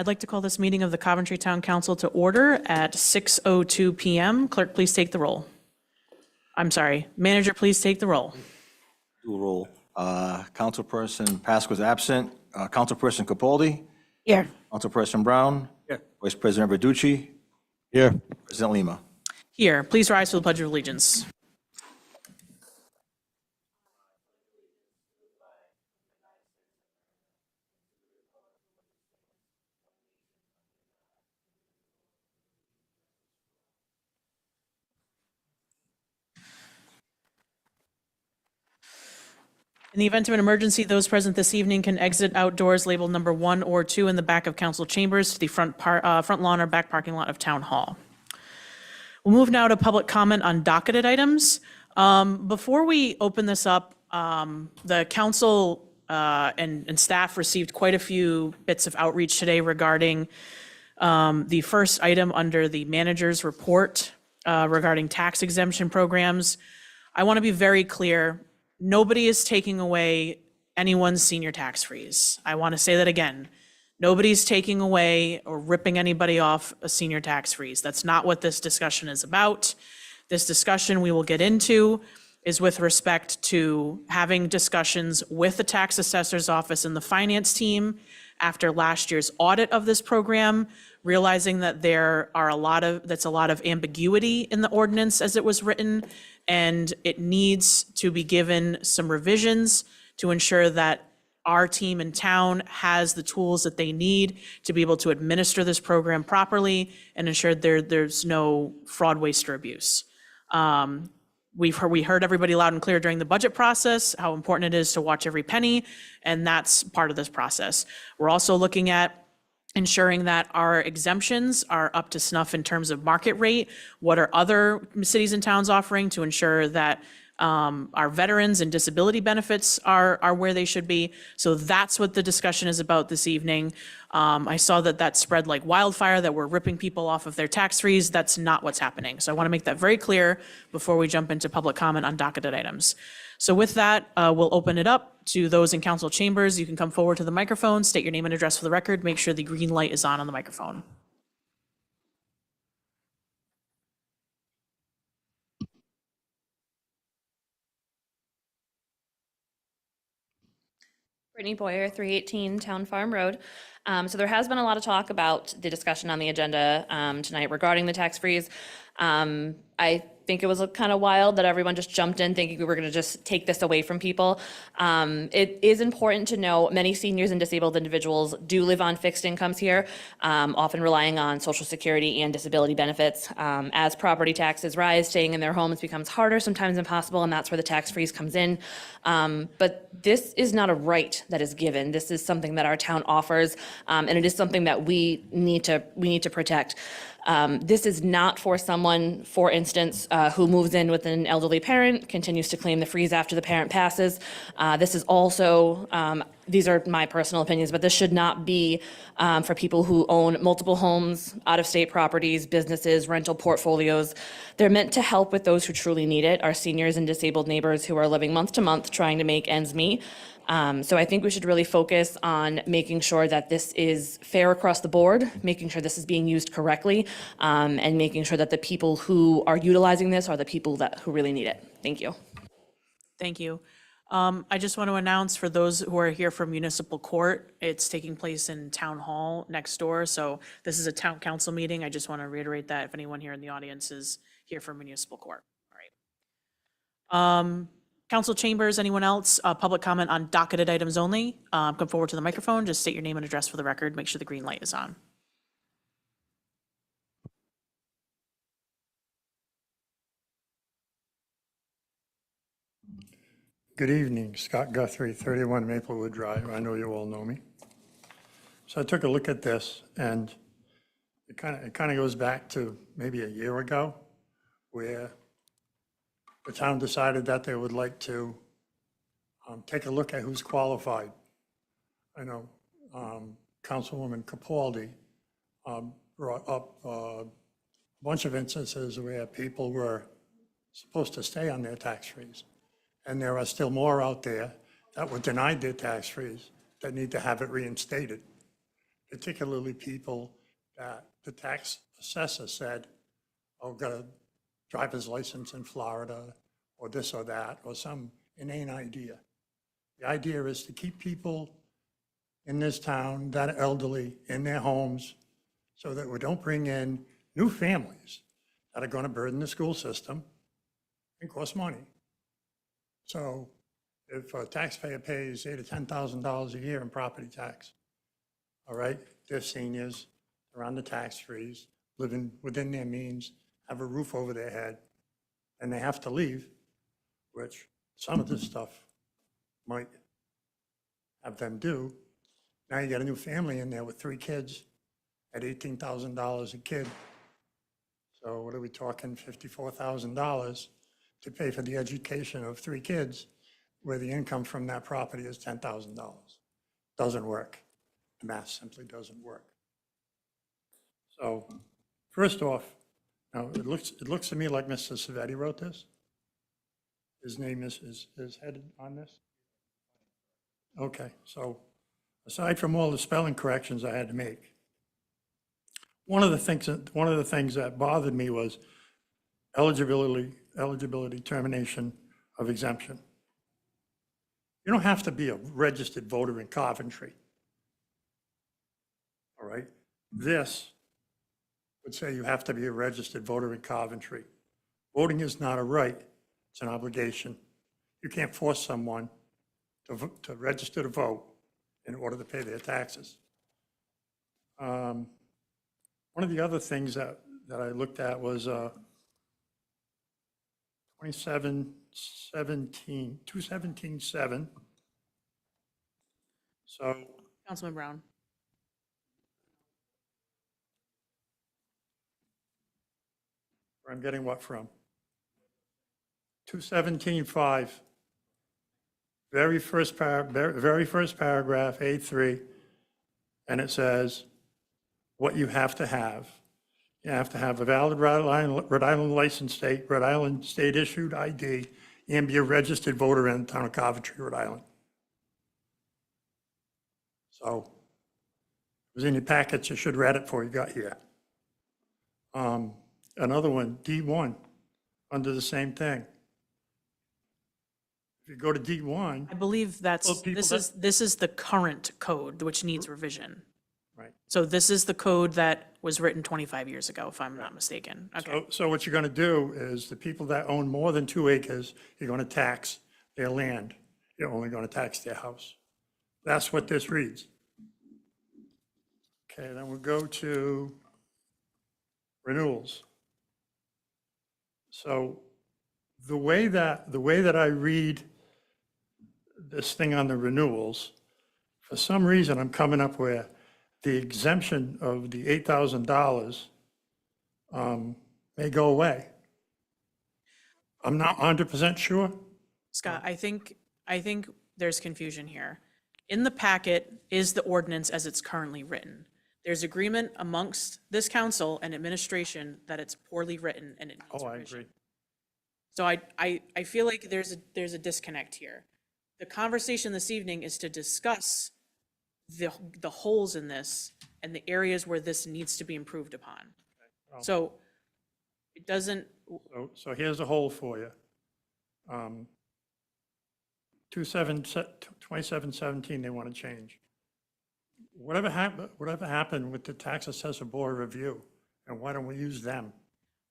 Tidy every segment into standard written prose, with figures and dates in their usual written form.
I'd like to call this meeting of the Coventry Town Council to order at 6:02 PM. Clerk, please take the roll. I'm sorry, manager, please take the roll. Do a roll. Councilperson Pasqua absent. Councilperson Capaldi. Here. Councilperson Brown. Here. Vice President Verducci. Here. President Lima. Here, please rise for the Pledge of Allegiance. In the event of an emergency, those present this evening can exit outdoors labeled number 1 or 2 in the back of council chambers to the front lawn or back parking lot of Town Hall. We'll move now to public comment on docketed items. Before we open this up, the council and staff received quite a few bits of outreach today regarding the first item under the manager's report regarding tax exemption programs. I want to be very clear. Nobody is taking away anyone's senior tax freeze. I want to say that again. Nobody's taking away or ripping anybody off a senior tax freeze. That's not what this discussion is about. This discussion we will get into is with respect to having discussions with the tax assessor's office and the finance team after last year's audit of this program, realizing that that's a lot of ambiguity in the ordinance as it was written, and it needs to be given some revisions to ensure that our team in town has the tools that they need to be able to administer this program properly and ensure there's no fraud, waste, or abuse. We heard everybody loud and clear during the budget process, how important it is to watch every penny, and that's part of this process. We're also looking at ensuring that our exemptions are up to snuff in terms of market rate. What are other cities and towns offering to ensure that our veterans and disability benefits are where they should be? So that's what the discussion is about this evening. I saw that spread like wildfire, that we're ripping people off of their tax freeze. That's not what's happening. So I want to make that very clear before we jump into public comment on docketed items. So with that, we'll open it up to those in council chambers. You can come forward to the microphone, state your name and address for the record, make sure the green light is on the microphone. Brittany Boyer, 318 Town Farm Road. So there has been a lot of talk about the discussion on the agenda tonight regarding the tax freeze. I think it was kind of wild that everyone just jumped in thinking we were going to just take this away from people. It is important to know many seniors and disabled individuals do live on fixed incomes here, often relying on Social Security and disability benefits. As property taxes rise, staying in their homes becomes harder, sometimes impossible, and that's where the tax freeze comes in. But this is not a right that is given. This is something that our town offers, and it is something that we need to protect. This is not for someone, for instance, who moves in with an elderly parent, continues to claim the freeze after the parent passes. This is also, these are my personal opinions, but this should not be for people who own multiple homes, out-of-state properties, businesses, rental portfolios. They're meant to help with those who truly need it, our seniors and disabled neighbors who are living month to month trying to make ends meet. So I think we should really focus on making sure that this is fair across the board, making sure this is being used correctly, and making sure that the people who are utilizing this are the people who really need it. Thank you. Thank you. I just want to announce for those who are here from municipal court, it's taking place in Town Hall next door. So this is a town council meeting. I just want to reiterate that if anyone here in the audience is here from municipal court. All right. Council chambers, anyone else? Public comment on docketed items only. Come forward to the microphone. Just state your name and address for the record. Make sure the green light is on. Good evening, Scott Guthrie, 31 Maplewood Drive. I know you all know me. So I took a look at this, and it kind of goes back to maybe a year ago, where the town decided that they would like to take a look at who's qualified. I know Councilwoman Capaldi brought up a bunch of instances where people were supposed to stay on their tax freeze. And there are still more out there that were denied their tax freeze that need to have it reinstated. particularly people that the tax assessor said, oh, got a driver's license in Florida, or this or that, or some inane idea. The idea is to keep people in this town that are elderly in their homes so that we don't bring in new families that are going to burden the school system and cost money. So if a taxpayer pays $8,000 to $10,000 a year in property tax, all right, they're seniors, they're on the tax freeze, living within their means, have a roof over their head, and they have to leave, which some of this stuff might have them do. Now you got a new family in there with 3 kids at $18,000 a kid. So what are we talking, $54,000 to pay for the education of 3 kids, where the income from that property is $10,000. Doesn't work. The math simply doesn't work. So first off, now it looks to me like Mr. Savetti wrote this. His name is headed on this? Okay, so aside from all the spelling corrections I had to make, one of the things that bothered me was eligibility termination of exemption. You don't have to be a registered voter in Coventry. All right? This would say you have to be a registered voter in Coventry. Voting is not a right, it's an obligation. You can't force someone to register to vote in order to pay their taxes. One of the other things that I looked at was 217.7. So Councilman Brown. where I'm getting what from? 217.5. Very first paragraph, A3, and it says what you have to have. You have to have a valid Rhode Island license state, Rhode Island state issued ID, and be a registered voter in the town of Coventry, Rhode Island. So it was in your packets, you should read it before you got here. Another one, D1, under the same thing. If you go to D1, I believe Well, this people this is the current code, which needs revision. right. So this is the code that was written 25 years ago, if I'm not mistaken. Okay, So what you're going to do is the people that own more than 2 acres, you're going to tax their land. You're only going to tax their house. That's what this reads. Okay, then we'll go to renewals. So the way that I read this thing on the renewals, for some reason, I'm coming up where the exemption of the $8,000 may go away. I'm not 100% sure. Scott, I think there's confusion here. In the packet is the ordinance as it's currently written. There's agreement amongst this council and administration that it's poorly written and it needs Oh, I revision. agree. So I feel like there's a disconnect here. The conversation this evening is to discuss the holes in this and the areas where this needs to be improved upon. So it doesn't, So here's a hole for you. 2717, they want to change. Whatever happened with the tax assessor board review, and why don't we use them?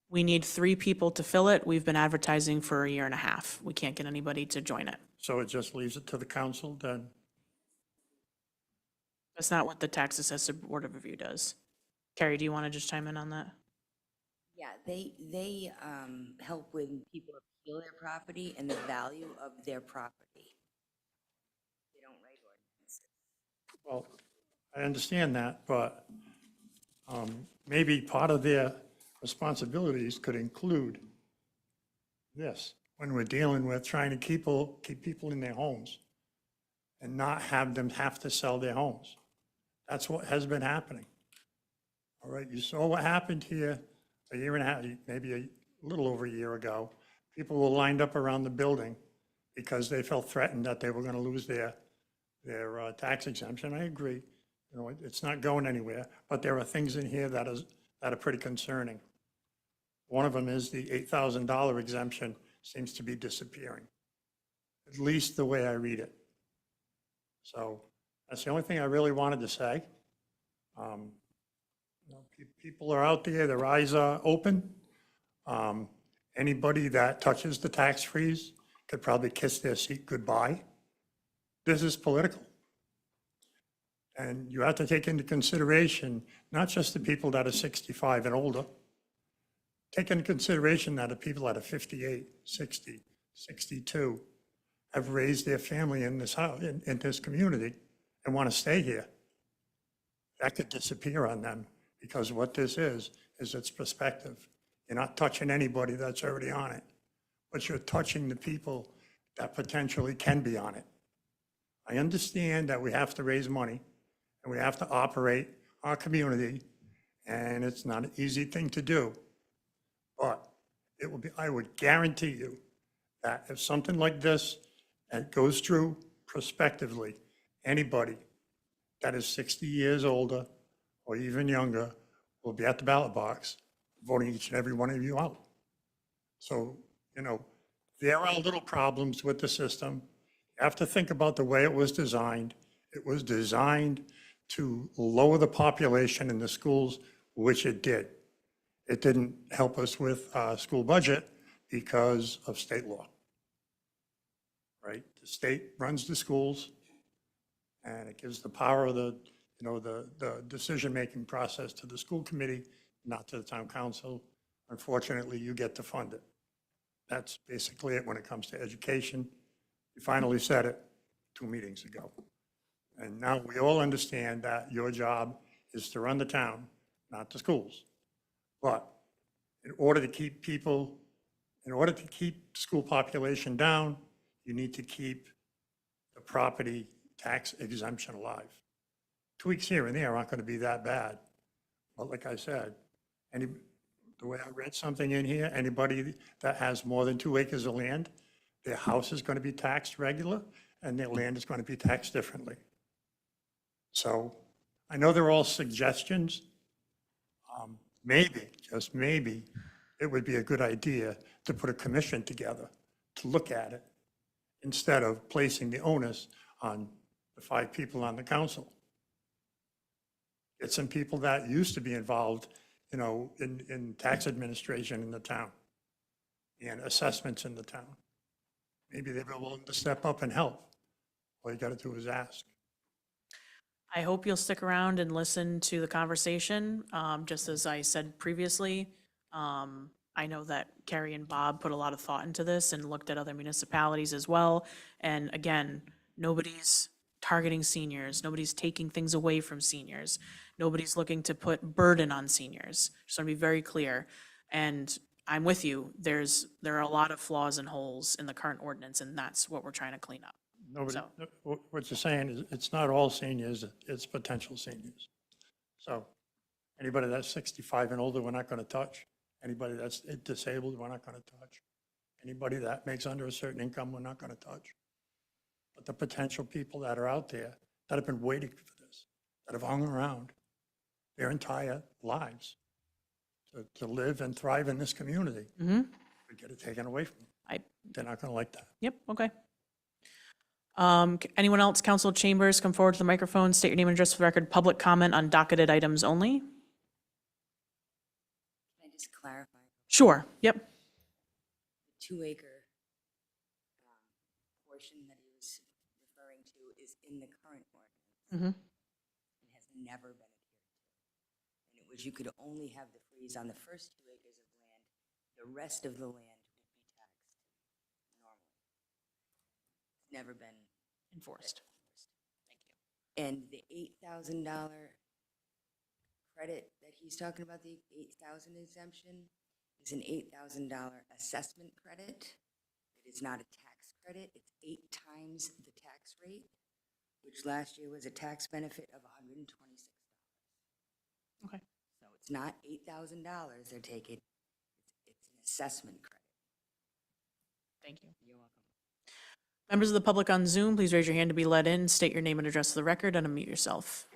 we need 3 people to fill it. We've been advertising for a year and a half. We can't get anybody to join it. So it just leaves it to the council then? That's not what the tax assessor board of review does. Carrie, do you want to just chime in on that? Yeah, they help when people appeal their property and the value of their property. They don't write ordinances. Well, I understand that, but maybe part of their responsibilities could include this, when we're dealing with trying to keep people in their homes and not have them have to sell their homes. That's what has been happening. All right, you saw what happened here a year and a half, maybe a little over a year ago. People were lined up around the building because they felt threatened that they were going to lose their tax exemption. I agree. You know, it's not going anywhere, but there are things in here that are pretty concerning. One of them is the $8,000 exemption seems to be disappearing, at least the way I read it. So that's the only thing I really wanted to say. You know, people are out there, their eyes are open. Anybody that touches the tax freeze could probably kiss their seat goodbye. This is political. And you have to take into consideration, not just the people that are 65 and older. Take into consideration that the people that are 58, 60, 62 have raised their family in this house, in this community, and want to stay here. That could disappear on them, because what this is it's perspective. You're not touching anybody that's already on it, but you're touching the people that potentially can be on it. I understand that we have to raise money and we have to operate our community, and it's not an easy thing to do. But it will be, I would guarantee you that if something like this goes through prospectively, anybody that is 60 years older or even younger will be at the ballot box voting each and every one of you out. So, you know, there are little problems with the system. You have to think about the way it was designed. It was designed to lower the population in the schools, which it did. It didn't help us with school budget because of state law, right? The state runs the schools, and it gives the power of the, you know, the decision-making process to the school committee, not to the town council. Unfortunately, you get to fund it. That's basically it when it comes to education. You finally said it 2 meetings ago. And now we all understand that your job is to run the town, not the schools. But in order to keep people, in order to keep school population down, you need to keep the property tax exemption alive. Tweaks here and there aren't going to be that bad. But like I said, the way I read something in here, anybody that has more than 2 acres of land, their house is going to be taxed regular and their land is going to be taxed differently. So I know they're all suggestions. Maybe, just maybe, it would be a good idea to put a commission together to look at it instead of placing the onus on the 5 people on the council. Get some people that used to be involved, you know, in tax administration in the town and assessments in the town. Maybe they'd be willing to step up and help. All you got to do is ask. I hope you'll stick around and listen to the conversation. Just as I said previously, I know that Carrie and Bob put a lot of thought into this and looked at other municipalities as well. And again, nobody's targeting seniors. Nobody's taking things away from seniors. Nobody's looking to put burden on seniors. Just want to be very clear. And I'm with you. There are a lot of flaws and holes in the current ordinance, and that's what we're trying to clean up. Nobody, So- what you're saying is it's not all seniors, it's potential seniors. So anybody that's 65 and older, we're not going to touch. Anybody that's disabled, we're not going to touch. Anybody that makes under a certain income, we're not going to touch. But the potential people that are out there that have been waiting for this, that have hung around their entire lives to live and thrive in this community, we get it taken away from them. They're not going to like that. Yep, okay. Anyone else, Council Chambers, come forward to the microphone, state your name and address for the record, public comment on docketed items only? Can I just clarify? Sure, yep. The 2-acre portion that he was referring to is in the current ordinance. It has never been adhered to. And it was, you could only have the freeze on the first 2 acres of land. The rest of the land would be taxed normally. It's never been Enforced. Thank you. And the $8,000 credit that he's talking about, the 8,000 exemption, is an $8,000 assessment credit. It is not a tax credit. It's 8 times the tax rate, which last year was a tax benefit of $126. Okay. So it's not $8,000 they're taking. It's an assessment credit. Thank you. You're welcome. Members of the public on Zoom, please raise your hand to be let in, state your name and address for the record, and unmute yourself.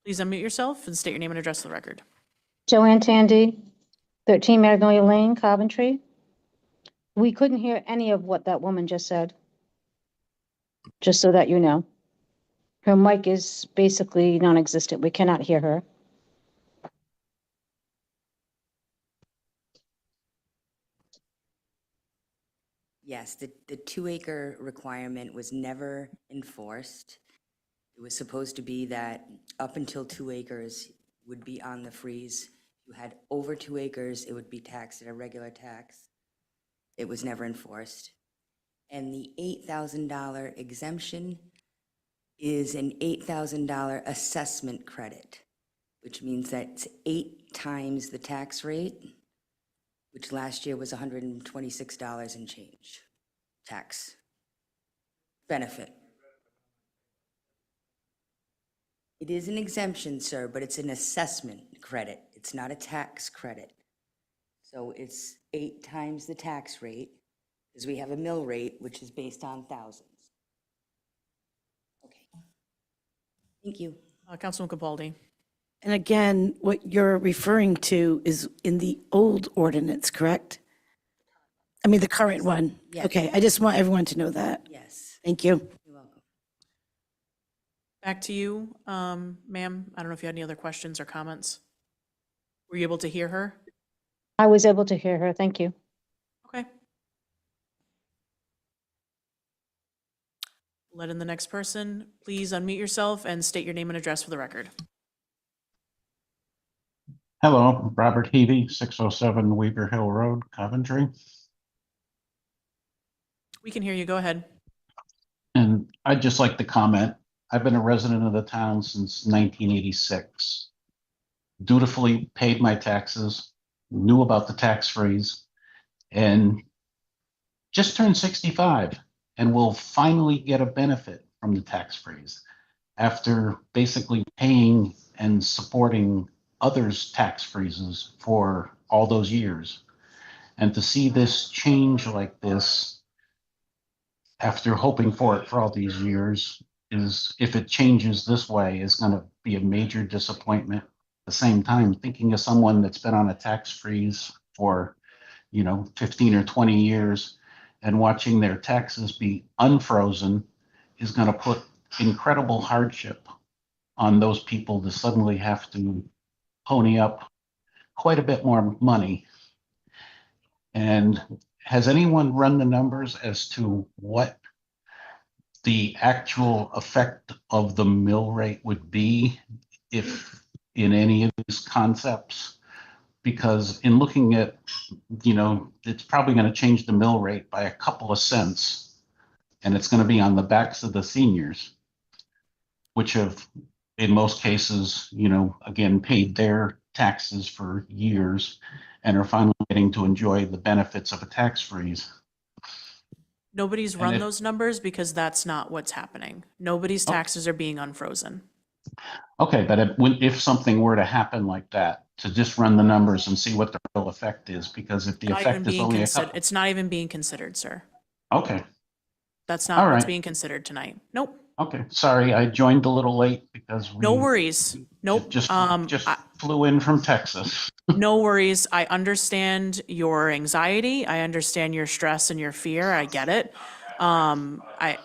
Please unmute yourself and state your name and address for the record. Joanne Tandy, 13 Magnolia Lane, Coventry. We couldn't hear any of what that woman just said. Just so that you know. Her mic is basically non-existent. We cannot hear her. Yes, the 2-acre requirement was never enforced. It was supposed to be that up until 2 acres would be on the freeze. If you had over 2 acres, it would be taxed at a regular tax. It was never enforced. And the $8,000 exemption is an $8,000 assessment credit, which means that it's 8 times the tax rate, which last year was $126 and change, tax benefit. It is an exemption, sir, but it's an assessment credit. It's not a tax credit. So it's 8 times the tax rate, because we have a mill rate, which is based on thousands. Okay. Thank you. Councilman Capaldi. And again, what you're referring to is in the old ordinance, correct? I mean, the current one. Yes. Okay, I just want everyone to know that. Yes, Thank you. you're welcome. Back to you, ma'am. I don't know if you had any other questions or comments. Were you able to hear her? I was able to hear her. Thank you. Okay. Let in the next person. Please unmute yourself and state your name and address for the record. Hello, Robert Heavey, 607 Weaver Hill Road, Coventry. We can hear you. Go ahead. And I'd just like to comment, I've been a resident of the town since 1986. Dutifully paid my taxes, knew about the tax freeze, and just turned 65 and will finally get a benefit from the tax freeze after basically paying and supporting others' tax freezes for all those years. And to see this change like this after hoping for it for all these years is, if it changes this way, is going to be a major disappointment. At the same time, thinking of someone that's been on a tax freeze for, 15 or 20 years and watching their taxes be unfrozen is going to put incredible hardship on those people to suddenly have to pony up quite a bit more money. And has anyone run the numbers as to what the actual effect of the mill rate would be if in any of these concepts? Because in looking at, it's probably going to change the mill rate by a couple of cents, and it's going to be on the backs of the seniors, which have, in most cases, again, paid their taxes for years and are finally getting to enjoy the benefits of a tax freeze. Nobody's run those numbers because that's not what's happening. Nobody's taxes are being unfrozen. Okay, but if something were to happen like that, to just run the numbers and see what the real effect is, because if the Not even effect is being only a considered. couple. It's not even being considered, sir. Okay, That's not All what's right. being considered tonight. Nope. okay, sorry, I joined a little late because we No worries. Nope. just I- flew in from Texas. No worries. I understand your anxiety. I understand your stress and your fear. I get it. I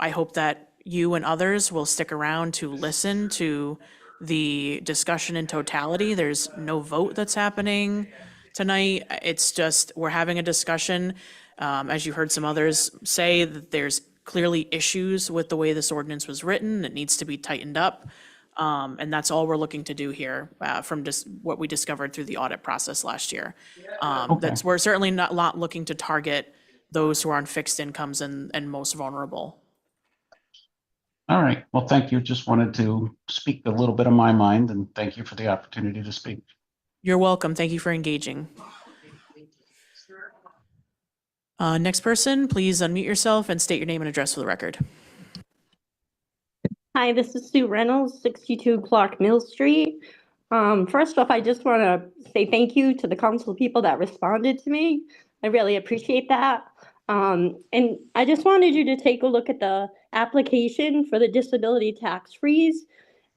hope that you and others will stick around to listen to the discussion in totality. There's no vote that's happening tonight. It's just, we're having a discussion. As you heard some others say, that there's clearly issues with the way this ordinance was written. It needs to be tightened up. And that's all we're looking to do here, from just what we discovered through the audit process last year. We're certainly not looking to target those who are on fixed incomes and most vulnerable. All right, well, thank you. Just wanted to speak a little bit of my mind, and thank you for the opportunity to speak. You're welcome. Thank you for engaging. Next person, please unmute yourself and state your name and address for the record. Hi, this is Sue Reynolds, 62 Clark Mill Street. First off, I just want to say thank you to the council people that responded to me. I really appreciate that. And I just wanted you to take a look at the application for the disability tax freeze.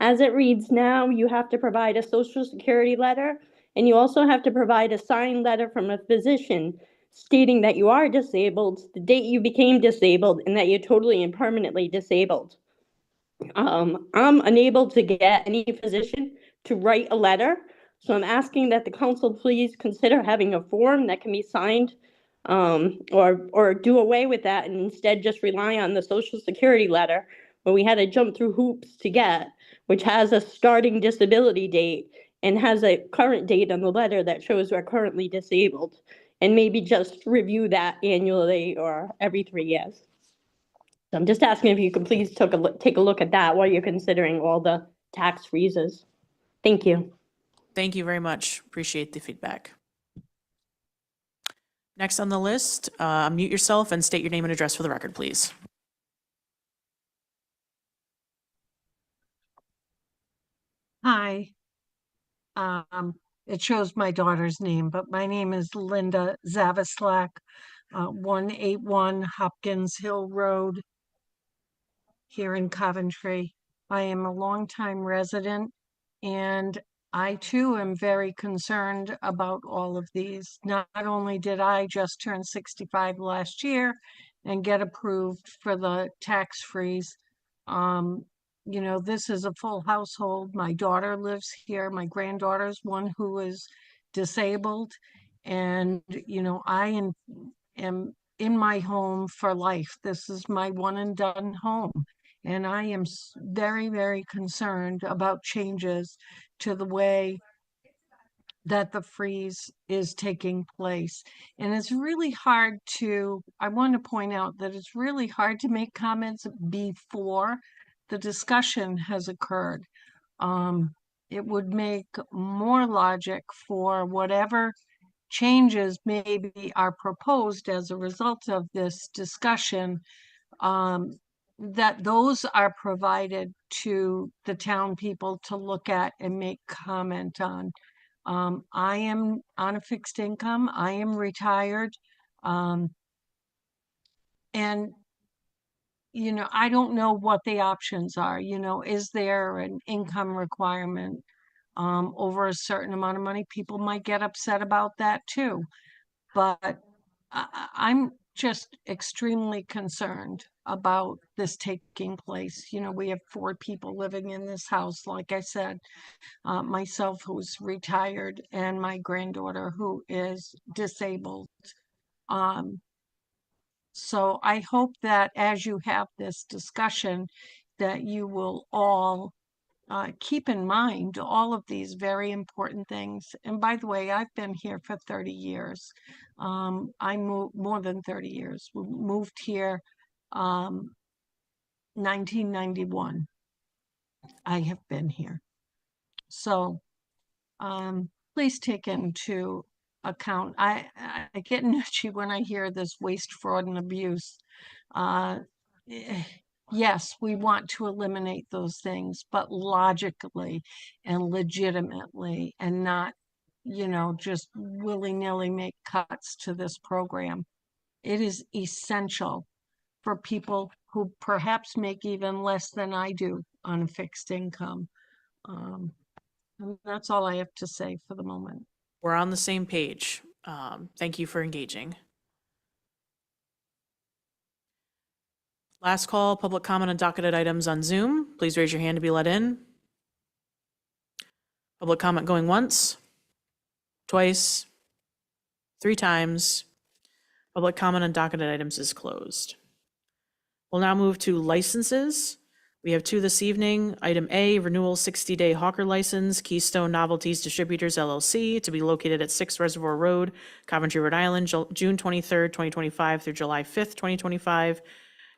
As it reads now, you have to provide a social security letter, and you also have to provide a signed letter from a physician stating that you are disabled, the date you became disabled, and that you're totally and permanently disabled. I'm unable to get any physician to write a letter, so I'm asking that the council please consider having a form that can be signed, or do away with that and instead just rely on the social security letter where we had to jump through hoops to get, which has a starting disability date and has a current date on the letter that shows we're currently disabled, and maybe just review that annually or every 3 years. So I'm just asking if you could please take a look at that while you're considering all the tax freezes. Thank you. Thank you very much. Appreciate the feedback. Next on the list, unmute yourself and state your name and address for the record, please. Hi. It shows my daughter's name, but my name is Linda Zavislak, 181 Hopkins Hill Road here in Coventry. I am a longtime resident, and I too am very concerned about all of these. Not only did I just turn 65 last year and get approved for the tax freeze, you know, this is a full household. My daughter lives here. My granddaughter's one who is disabled. And, you know, I am in my home for life. This is my one and done home. And I am very, very concerned about changes to the way that the freeze is taking place. And it's really hard I want to point out that it's really hard to make comments before the discussion has occurred. It would make more logic for whatever changes maybe are proposed as a result of this discussion, that those are provided to the town people to look at and make comment on. I am on a fixed income. I am retired. And you know, I don't know what the options are. You know, is there an income requirement over a certain amount of money? People might get upset about that too. But I'm just extremely concerned about this taking place. You know, we have 4 people living in this house, like I said, myself who's retired and my granddaughter who is disabled. So I hope that as you have this discussion, that you will all keep in mind all of these very important things. And by the way, I've been here for 30 years. I moved more than 30 years. We moved here 1991. I have been here. So please take into account. I get itchy when I hear this waste, fraud, and abuse. Yes, we want to eliminate those things, but logically and legitimately, and not, you know, just willy-nilly make cuts to this program. It is essential for people who perhaps make even less than I do on a fixed income. And that's all I have to say for the moment. We're on the same page. Thank you for engaging. Last call, public comment on docketed items on Zoom. Please raise your hand to be let in. Public comment going once, twice, 3 times. Public comment on docketed items is closed. We'll now move to licenses. We have 2 this evening. Item A, renewal 60-day hawker license, Keystone Novelties Distributors LLC, to be located at 6 Reservoir Road, Coventry, Rhode Island, June 23rd, 2025 through July 5th, 2025.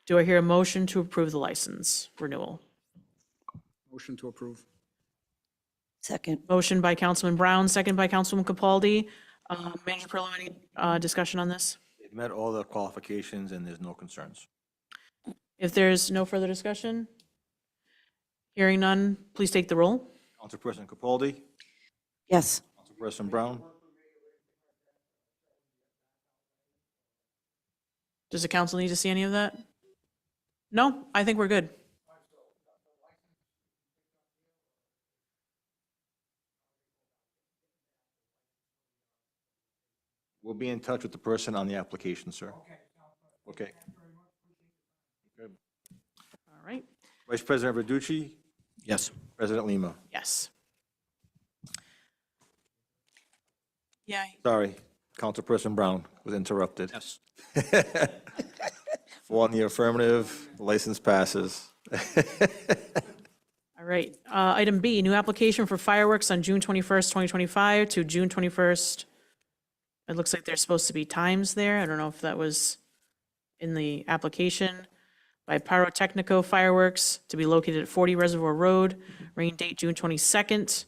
Do I hear a motion to approve the license renewal? Motion to approve. Second. Motion by Councilman Brown, second by Councilwoman Capaldi. Manager Perillo, any discussion on this? It met all the qualifications and there's no concerns. If there's no further discussion, hearing none, please take the roll. Councilperson Capaldi, Yes. Councilperson Brown, Does the council need to see any of that? No, I think we're good. be in touch with the person on the application, sir. Okay. Good. All right, Vice President Verducci, Yes. President Lima. yes. Yeah, Sorry, Councilperson Brown was interrupted. Yes. 4 in the affirmative, license passes. all right. Item B, new application for fireworks on June 21st, 2025 to June 21st. It looks like there's supposed to be times there. I don't know if that was in the application. By Pyrotechnico Fireworks to be located at 40 Reservoir Road, rain date June 22nd.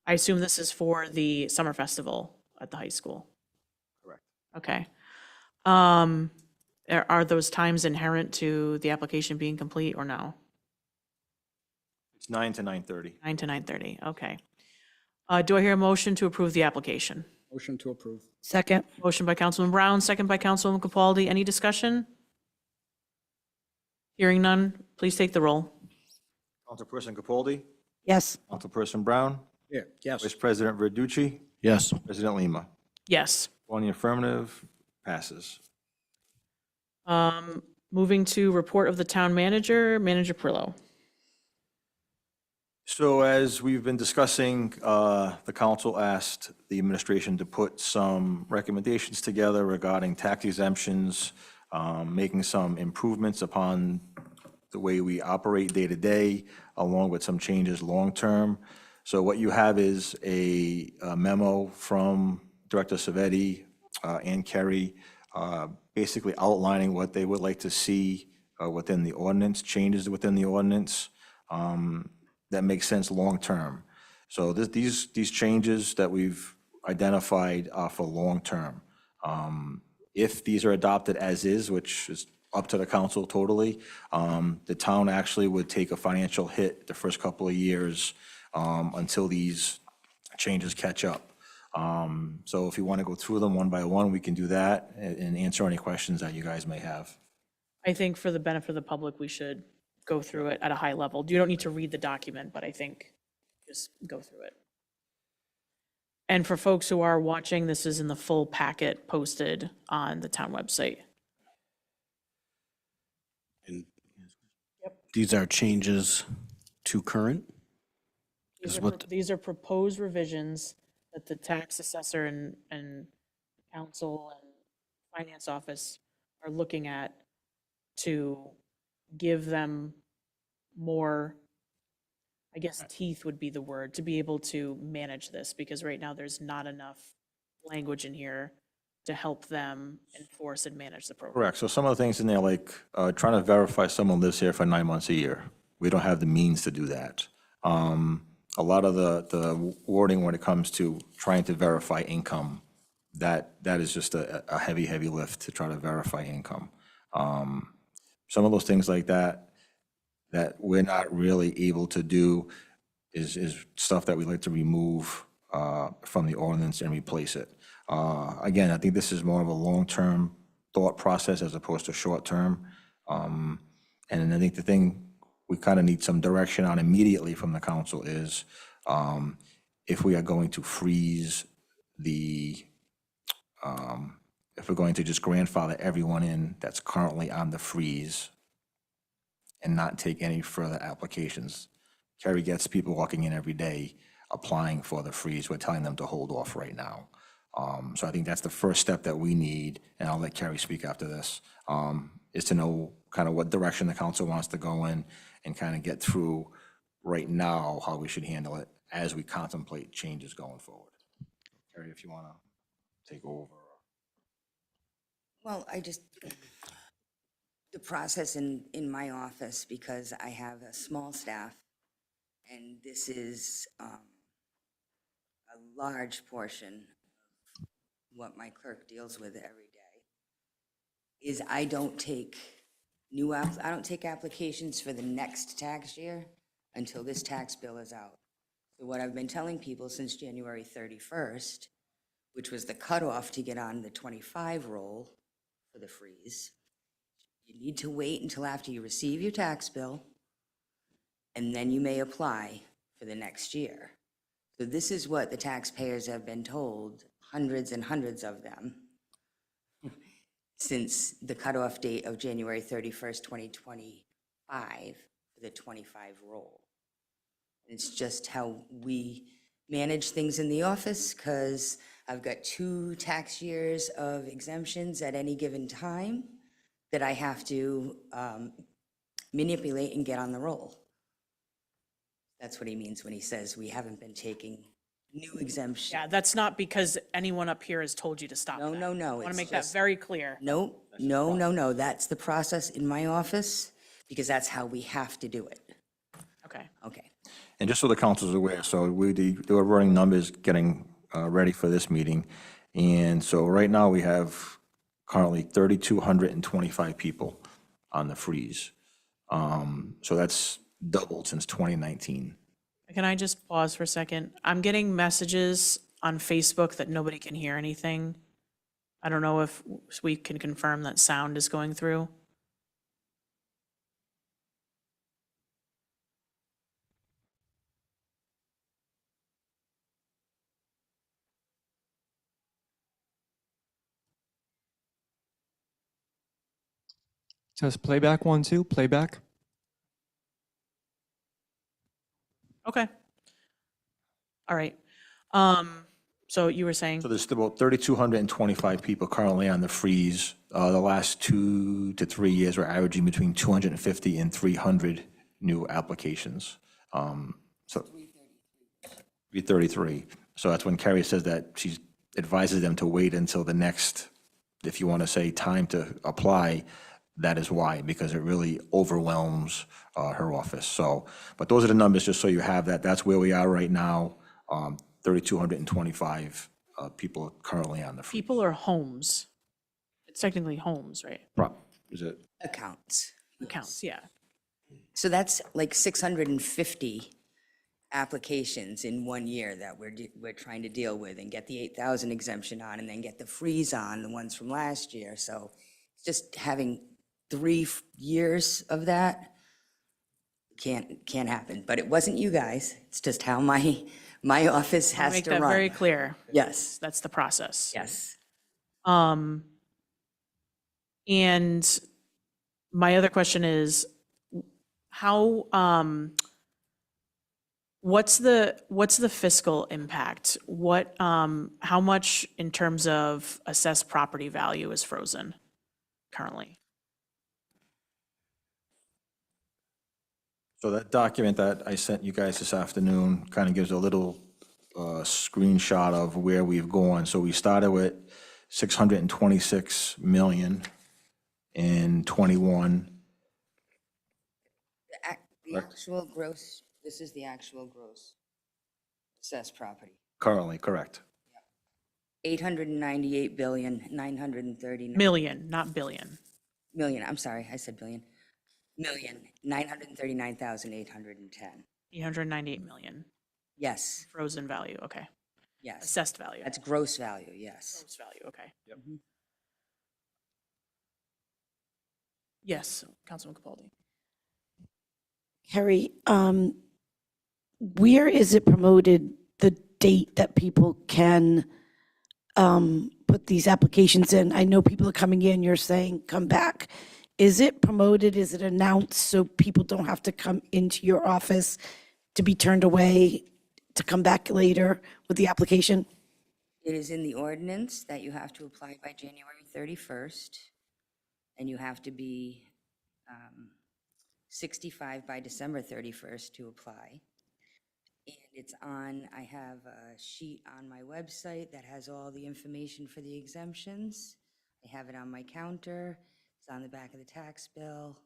I assume this is for the summer festival at the high school. Correct. Okay. Are those times inherent to the application being complete or no? It's 9 to 9:30. 9 to 9:30, okay. Do I hear a motion to approve the application? Motion to approve. Second. Motion by Councilman Brown, second by Councilwoman Capaldi. Any discussion? Hearing none, please take the roll. Councilperson Capaldi, Yes. Councilperson Brown, Yeah, yes. Vice President Verducci, Yes. President Lima. Yes. 4 in the affirmative, passes. Moving to report of the town manager, Manager Perillo. So as we've been discussing, the council asked the administration to put some recommendations together regarding tax exemptions, making some improvements upon the way we operate day to day, along with some changes long-term. So what you have is a memo from Director Savetti and Kerry, basically outlining what they would like to see within the ordinance, changes within the ordinance that makes sense long-term. So these changes that we've identified are for long-term. If these are adopted as is, which is up to the council totally, the town actually would take a financial hit the first couple of years until these changes catch up. So if you want to go through them one by one, we can do that and answer any questions that you guys may have. I think for the benefit of the public, we should go through it at a high level. You don't need to read the document, but I think just go through it. And for folks who are watching, this is in the full packet posted on the town website. And these are changes to current? Is what, These are proposed revisions that the tax assessor and council and finance office are looking at to give them more, I guess teeth would be the word, to be able to manage this, because right now there's not enough language in here to help them enforce and manage the program. Correct. So some of the things in there, like trying to verify someone lives here for 9 months a year. We don't have the means to do that. A lot of the wording when it comes to trying to verify income, that is just a heavy, heavy lift to try to verify income. Some of those things like that we're not really able to do is stuff that we like to remove from the ordinance and replace it. Again, I think this is more of a long-term thought process as opposed to short-term. And I think the thing we kind of need some direction on immediately from the council is if we are going to freeze the, if we're going to just grandfather everyone in that's currently on the freeze and not take any further applications. Kerry gets people walking in every day applying for the freeze. We're telling them to hold off right now. So I think that's the first step that we need, and I'll let Kerry speak after this, is to know kind of what direction the council wants to go in and kind of get through right now how we should handle it as we contemplate changes going forward. Kerry, if you want to take over. Well, the process in my office, because I have a small staff, and this is a large portion of what my clerk deals with every day, is I don't take applications for the next tax year until this tax bill is out. So what I've been telling people since January 31st, which was the cutoff to get on the 25 roll for the freeze, you need to wait until after you receive your tax bill, and then you may apply for the next year. So this is what the taxpayers have been told, hundreds and hundreds of them, since the cutoff date of January 31st, 2025, for the 25 roll. It's just how we manage things in the office, because I've got 2 tax years of exemptions at any given time that I have to manipulate and get on the roll. That's what he means when he says we haven't been taking new exemptions. Yeah, that's not because anyone up here has told you to stop that. No, no, no. I want to it's make that just- very clear. No, no, no, no. That's the process in my office, because that's how we have to do it. Okay. Okay. And just so the council's aware, so they were running numbers, getting ready for this meeting. And so right now, we have currently 3,225 people on the freeze. So that's doubled since 2019. Can I just pause for a second? I'm getting messages on Facebook that nobody can hear anything. I don't know if we can confirm that sound is going through. Says playback 1, 2, playback. Okay. All right. So you were saying, So there's about 3,225 people currently on the freeze. The last 2 to 3 years, we're averaging between 250 and 300 new applications. So 333. So that's when Carrie says that she advises them to wait until the next, if you want to say, time to apply. That is why, because it really overwhelms her office. So, but those are the numbers, just so you have that. That's where we are right now. 3,225 people currently on the freeze. people or homes? It's technically homes, right? Is it? Accounts. Accounts, yeah. So that's like 650 applications in 1 year that we're trying to deal with and get the 8,000 exemption on, and then get the freeze on, the ones from last year. So just having 3 years of that can't happen. But it wasn't you guys. It's just how my office I'll has make to that run. very clear. Yes, That's the process. yes. And my other question is, how, what's the fiscal impact? How much in terms of assessed property value is frozen currently? So that document that I sent you guys this afternoon kind of gives a little screenshot of where we've gone. So we started with 626 million in '21. The actual gross, this is the actual gross assessed property. Currently, correct. 898,939 Million, not billion. million, I'm sorry, I said billion. 1,939,810. 898 million, Yes, frozen value, okay. yes. Assessed value, That's gross value, yes. gross value, okay. Yes, Councilman Capaldi. Harry, where is it promoted, the date that people can put these applications in? I know people are coming in, you're saying, come back. Is it promoted, is it announced so people don't have to come into your office to be turned away to come back later with the application? It is in the ordinance that you have to apply by January 31st, and you have to be 65 by December 31st to apply. And it's on, I have a sheet on my website that has all the information for the exemptions. I have it on my counter. It's on the back of the tax bill.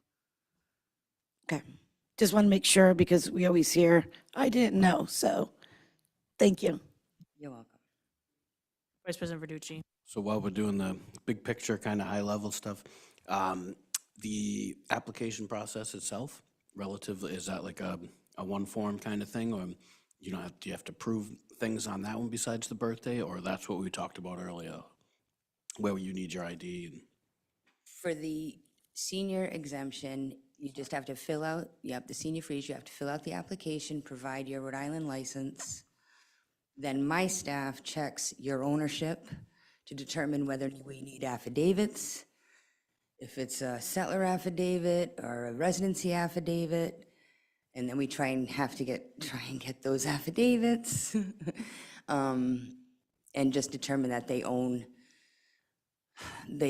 Okay, just want to make sure because we always hear, I didn't know, so, thank you. You're welcome. Vice President Verducci. So while we're doing the big picture, kind of high-level stuff, the application process itself, relatively, is that like a one-form kind of thing? Or do you have to prove things on that one besides the birthday? Or that's what we talked about earlier, where you need your ID? For the senior exemption, you just have to fill out, the senior freeze, you have to fill out the application, provide your Rhode Island license, Then my staff checks your ownership to determine whether we need affidavits, if it's a settler affidavit or a residency affidavit, and then we try and get those affidavits, and just determine that they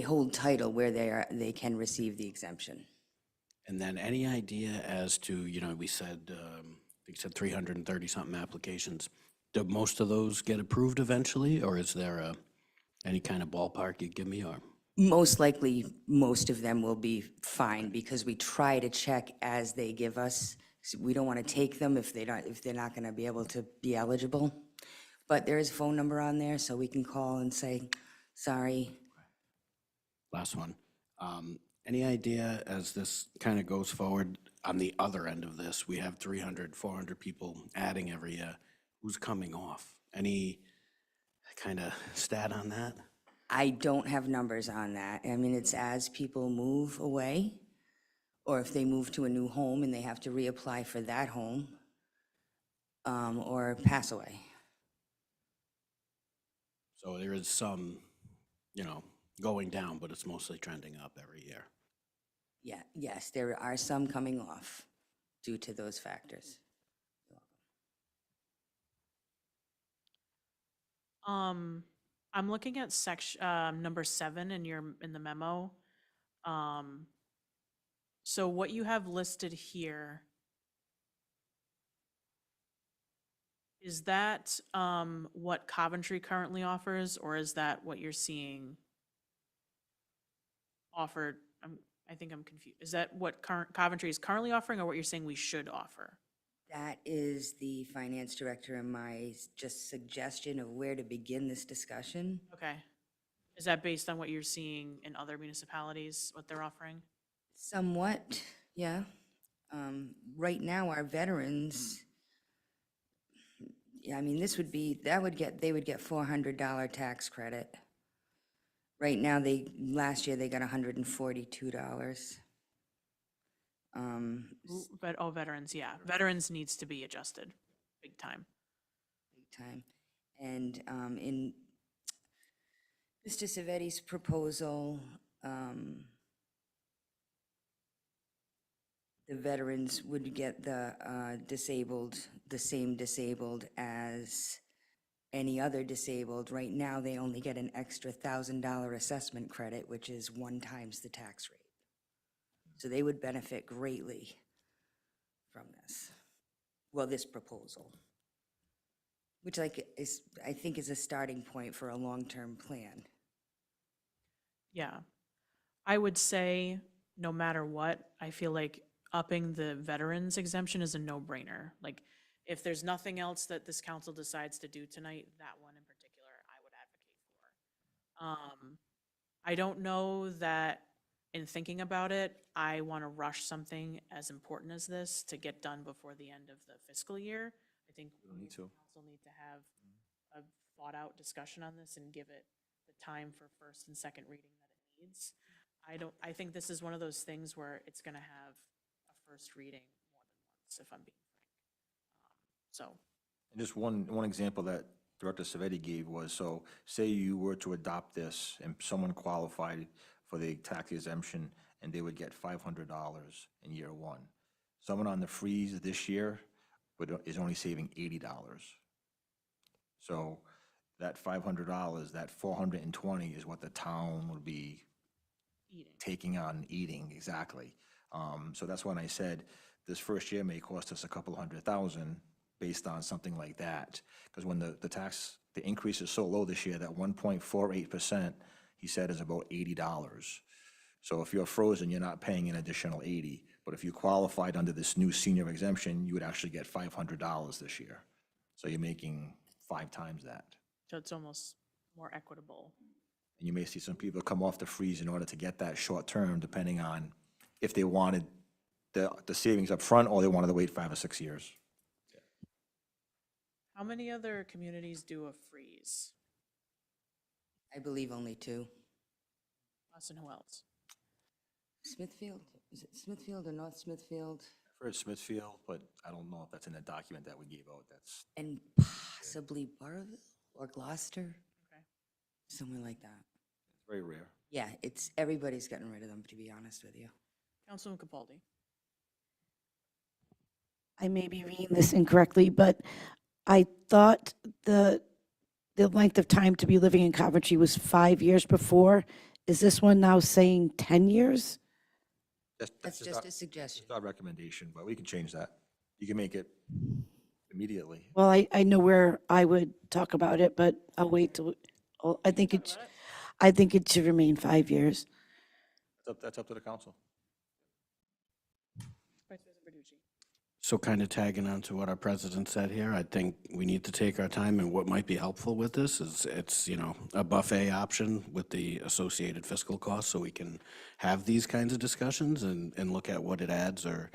hold title where they can receive the exemption. And then any idea as to, we said, you said 330-something applications. Do most of those get approved eventually, or is there any kind of ballpark you'd give me, or? Most likely, most of them will be fine, because we try to check as they give us. We don't want to take them if they're not going to be able to be eligible. But there is a phone number on there, so we can call and say, sorry. Last one. Any idea as this kind of goes forward, on the other end of this, we have 300, 400 people adding every year. Who's coming off? Any kind of stat on that? I don't have numbers on that. I mean, it's as people move away, or if they move to a new home and they have to reapply for that home, or pass away. So there is some, going down, but it's mostly trending up every year. Yeah, yes, there are some coming off due to those factors. I'm looking at section, number 7 in the memo. So what you have listed here, is that, what Coventry currently offers, or is that what you're seeing offered? I think I'm confused. Is that what Coventry is currently offering, or what you're saying we should offer? That is the finance director and my just suggestion of where to begin this discussion. Okay. Is that based on what you're seeing in other municipalities, what they're offering? Somewhat, yeah. Right now, our veterans, yeah, I mean, they would get $400 tax credit. Right now, last year, they got $142. But, veterans, yeah. Veterans needs to be adjusted, big time. Big time. And in Mr. Savetti's proposal, the veterans would get the same disabled as any other disabled. Right now, they only get an extra $1,000 assessment credit, which is 1 times the tax rate. So they would benefit greatly from this. Well, this proposal, which I think is a starting point for a long-term plan. Yeah. I would say, no matter what, I feel like upping the veterans exemption is a no-brainer. Like, if there's nothing else that this council decides to do tonight, that one in particular, I would advocate for. I don't know that in thinking about it, I want to rush something as important as this to get done before the end of the fiscal year. I think we as a council need to have a thought-out discussion on this and give it the time for first and second reading that it needs. I think this is one of those things where it's going to have a first reading more than once, if I'm being frank. So. And just one example that Director Savetti gave was, so say you were to adopt this and someone qualified for the tax exemption and they would get $500 in year 1. Someone on the freeze this year is only saving $80. So that $500, that 420 is what the town would be taking on eating, exactly. So that's when I said this first year may cost us a couple $100,000 based on something like that. Because when the increase is so low this year, that 1.48%, he said, is about $80. So if you're frozen, you're not paying an additional $80. But if you qualified under this new senior exemption, you would actually get $500 this year. So you're making 5 times that. So it's almost more equitable. And you may see some people come off the freeze in order to get that short term, depending on if they wanted the savings up front or they wanted to wait 5 or 6 years. How many other communities do a freeze? I believe only 2. Us and who else? Smithfield, is it Smithfield or North Smithfield? heard Smithfield, but I don't know if that's in the document that we gave out. That's, And possibly Barville or Gloucester, Okay. somewhere like that. very rare. Yeah, it's, everybody's getting rid of them, to be honest with you. Councilman Capaldi. I may be reading this incorrectly, but I thought the length of time to be living in Coventry was 5 years before. Is this one now saying 10 years? That's just a suggestion. Just our recommendation, but we can change that. You can make it immediately. Well, I know where I would talk about it, but I'll wait till, I think it should remain 5 years. That's up to the council. Vice President Verducci. So kind of tagging on to what our president said here, I think we need to take our time, and what might be helpful with this is it's, a buffet option with the associated fiscal costs, so we can have these kinds of discussions and look at what it adds or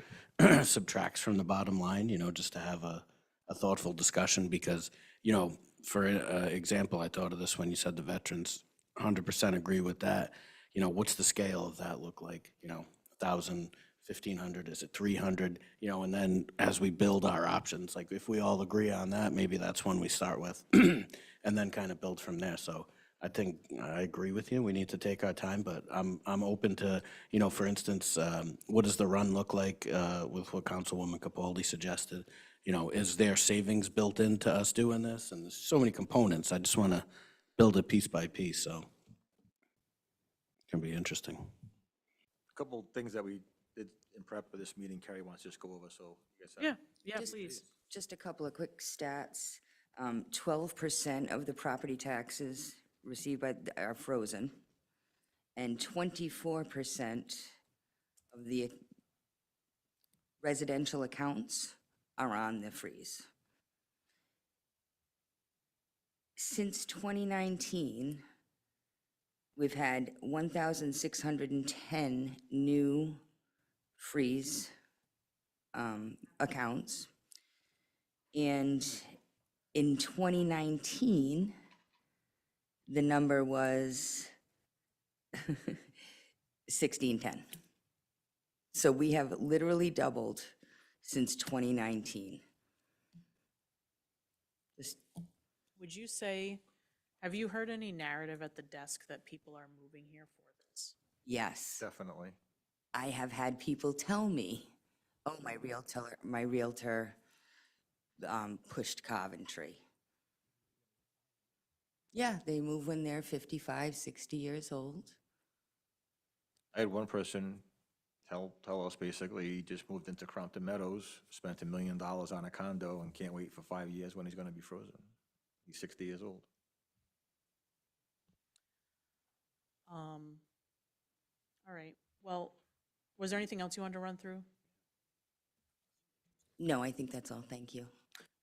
subtracts from the bottom line, just to have a thoughtful discussion, because, for example, I thought of this when you said the veterans, 100% agree with that. What's the scale of that look like? 1,000, 1,500, is it 300? And then as we build our options, like if we all agree on that, maybe that's one we start with and then kind of build from there. So I think I agree with you. We need to take our time, but I'm open to, for instance, what does the run look like with what Councilwoman Capaldi suggested? Is there savings built into us doing this? And there's so many components. I just want to build it piece by piece, so it can be interesting. A couple of things that we did in prep for this meeting, Carrie wants to just go over, so you guys have. Yeah, Just- please. Just a couple of quick stats. 12% of the property taxes received are frozen, and 24% of the residential accounts are on the freeze. Since 2019, we've had 1,610 new freeze accounts. And in 2019, the number was 1610. So we have literally doubled since 2019. Just Would you say, have you heard any narrative at the desk that people are moving here for this? yes. Definitely. I have had people tell me, oh, my realtor pushed Coventry. Yeah, they move when they're 55, 60 years old. I had one person tell us basically he just moved into Crompton Meadows, spent $1 million on a condo and can't wait for 5 years when he's going to be frozen. He's 60 years old. All right, well, was there anything else you wanted to run through? No, I think that's all. Thank you.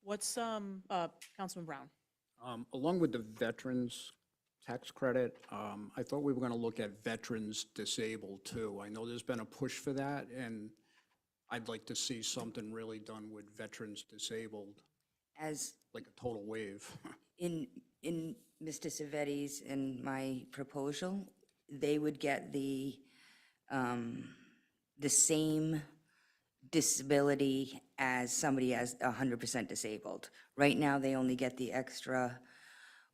What's, Councilman Brown? Along with the veterans tax credit, I thought we were going to look at veterans disabled too. I know there's been a push for that, and I'd like to see something really done with veterans disabled, As like a total waive. in Mr. Savetti's and my proposal, they would get the same disability as somebody as 100% disabled. Right now, they only get the extra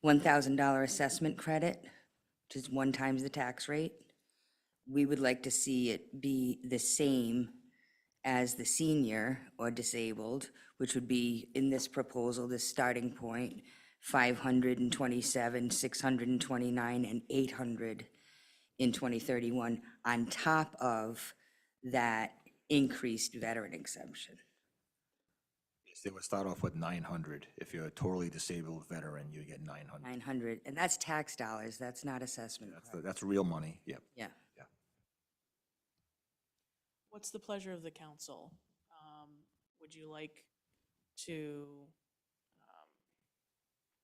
$1,000 assessment credit, which is 1 times the tax rate. We would like to see it be the same as the senior or disabled, which would be, in this proposal, the starting point, 527, 629, and 800 in 2031, on top of that increased veteran exemption. Yes, they would start off with 900. If you're a totally disabled veteran, you get 900. 900, and that's tax dollars, that's not assessment. That's real money, yep. Yeah. What's the pleasure of the council? Would you like to,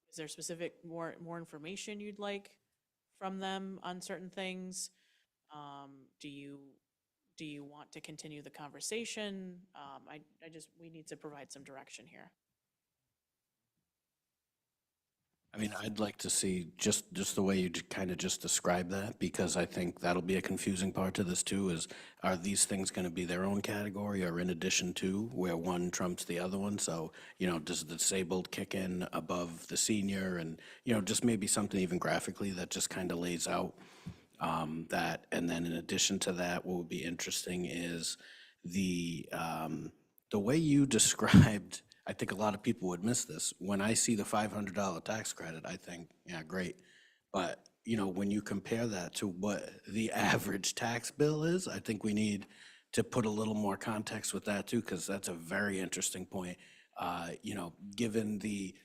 is there specific more information you'd like from them on certain things? Do you want to continue the conversation? We need to provide some direction here. I mean, I'd like to see just the way you kind of just described that, because I think that'll be a confusing part to this too, is are these things going to be their own category or in addition to, where one trumps the other one? So, does the disabled kick in above the senior? And, just maybe something even graphically that just kind of lays out that. And then in addition to that, what would be interesting is the way you described, I think a lot of people would miss this. When I see the $500 tax credit, I think, yeah, great. But, when you compare that to what the average tax bill is, I think we need to put a little more context with that too, because that's a very interesting point. Given the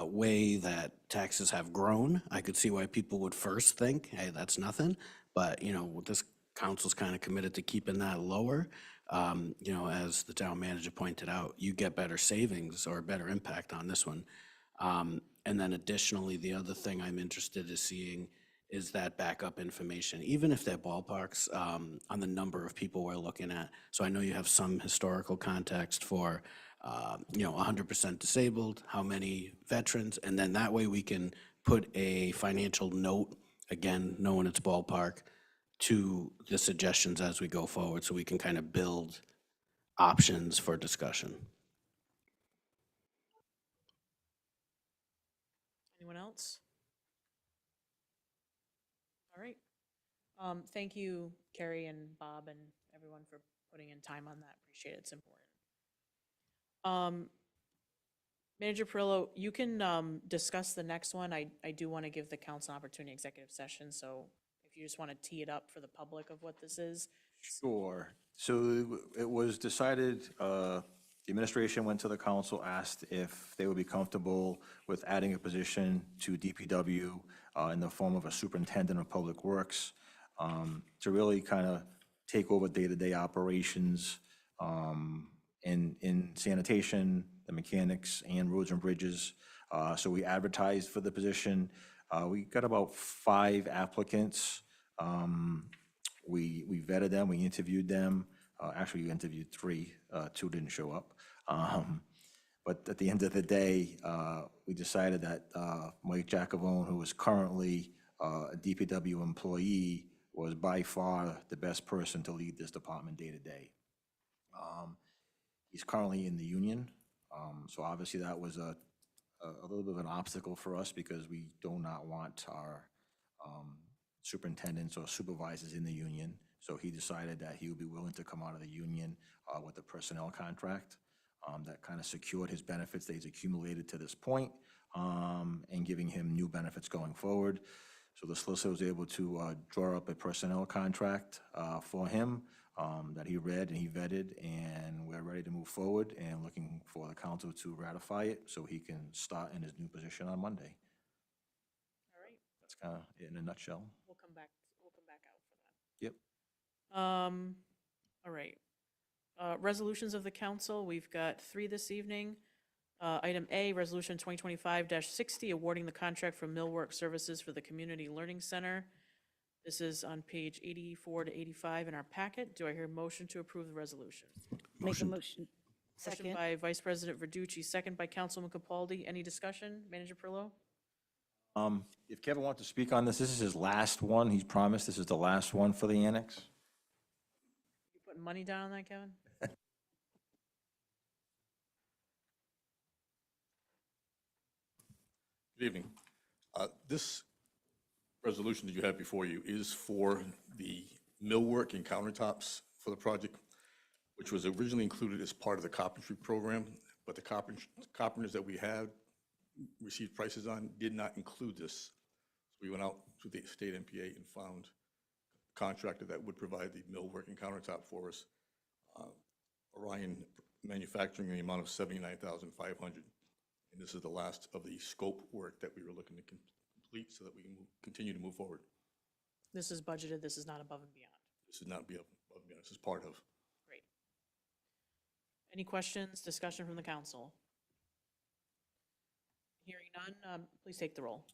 way that taxes have grown, I could see why people would first think, hey, that's nothing. But, this council's kind of committed to keeping that lower. As the town manager pointed out, you get better savings or better impact on this one. And then additionally, the other thing I'm interested in seeing is that backup information, even if they're ballparks, on the number of people we're looking at. So I know you have some historical context for, 100% disabled, how many veterans, and then that way we can put a financial note, again, knowing it's ballpark, to the suggestions as we go forward, so we can kind of build options for discussion. Anyone else? All right. Thank you, Carrie and Bob and everyone for putting in time on that. Appreciate it. It's important. Manager Perillo, you can discuss the next one. I do want to give the council an opportunity executive session, so if you just want to tee it up for the public of what this is. Sure. So it was decided, the administration went to the council, asked if they would be comfortable with adding a position to DPW in the form of a superintendent of public works, to really kind of take over day-to-day operations in sanitation, the mechanics, and roads and bridges. So we advertised for the position. We got about 5 applicants. We vetted them, we interviewed them. Actually, we interviewed 3, 2 didn't show up. But at the end of the day, we decided that Mike Jacovone, who is currently a DPW employee, was by far the best person to lead this department day to day. He's currently in the union, so obviously that was a little bit of an obstacle for us, because we do not want our superintendents or supervisors in the union. So he decided that he would be willing to come out of the union with a personnel contract that kind of secured his benefits that he's accumulated to this point, and giving him new benefits going forward. So the solicitor was able to draw up a personnel contract for him that he read and he vetted, and we're ready to move forward and looking for the council to ratify it so he can start in his new position on Monday. All right, That's kind of it in a nutshell. we'll come back out for that. Yep. All right. Resolutions of the council, we've got 3 this evening. Item A, Resolution 2025-60, awarding the contract for millwork services for the Community Learning Center. This is on page 84 to 85 in our packet. Do I hear a motion to approve the resolution? Make a motion. Motion Second. by Vice President Verducci, second by Councilman Capaldi. Any discussion? Manager Perillo? If Kevin wants to speak on this, this is his last one. He's promised this is the last one for the annex. You putting money down on that, Kevin? Good evening. This resolution that you have before you is for the millwork and countertops for the project, which was originally included as part of the carpentry program, but the carpenters that we had received prices on did not include this. So we went out to the state MPA and found a contractor that would provide the millwork and countertop for us. Orion Manufacturing in the amount of $79,500. And this is the last of the scope work that we were looking to complete so that we can continue to move forward. This is budgeted, this is not above and beyond. This is not above and beyond, this is part of. Great. Any questions, discussion from the council? Hearing none, please take the roll.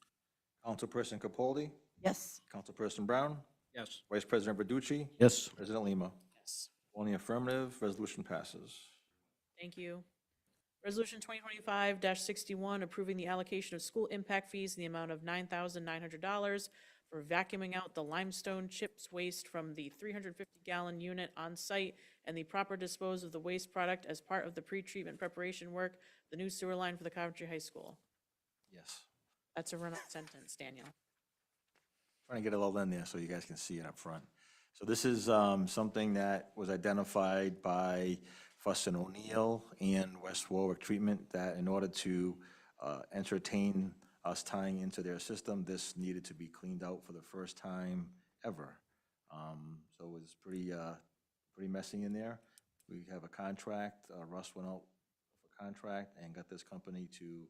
Councilperson Capaldi, Yes. Councilperson Brown, Yes. Vice President Verducci, Yes. President Lima. Yes. Only affirmative, resolution passes. Thank you. Resolution 2025-61, approving the allocation of school impact fees in the amount of $9,900 for vacuuming out the limestone chips waste from the 350-gallon unit on site and the proper dispose of the waste product as part of the pre-treatment preparation work, the new sewer line for the Coventry High School. Yes. That's a run-on sentence, Daniel. Trying to get it all in there so you guys can see it up front. So this is something that was identified by Fussin O'Neill and West Warwick Treatment, that in order to entertain us tying into their system, this needed to be cleaned out for the first time ever. So it was pretty messy in there. We have a contract. Russ went out for contract and got this company to